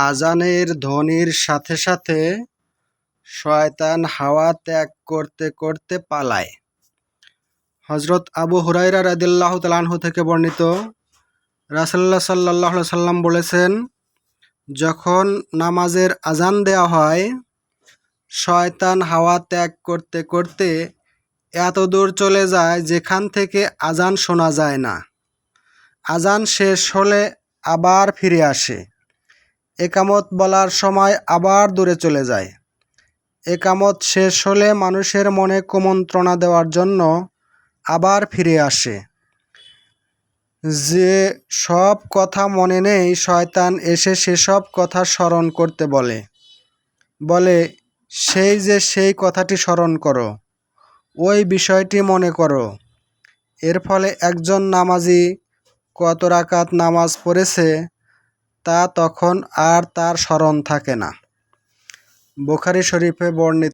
আজানের ধ্বনির সাথে সাথে শয়তান হাওয়া ত্যাগ করতে করতে পালায়। হযরত আবু হুরায়রা রাদিয়াল্লাহু তাআলা আনহু থেকে বর্ণিত, রাসূলুল্লাহ সাল্লাল্লাহু আলাইহি সাল্লাম বলেছেন, যখন নামাজের আজান দেওয়া হয়, শয়তান হাওয়া ত্যাগ করতে করতে এত দূর চলে যায় যেখান থেকে আজান শোনা যায় না। আজান শেষ হলে আবার ফিরে আসে। একামত বলার সময় আবার দূরে চলে যায়। একামত শেষ হলে মানুষের মনে কুমন্ত্রণা দেওয়ার জন্য আবার ফিরে আসে। যে সব কথা মনে নেই, শয়তান এসে সেসব কথা স্মরণ করতে বলে সেই কথাটি স্মরণ করো, ওই বিষয়টি মনে করো। এর ফলে একজন নামাজি কত রাকাত নামাজ পড়েছে তা তখন আর তার স্মরণ থাকে না। বুখারী শরীফে বর্ণিত।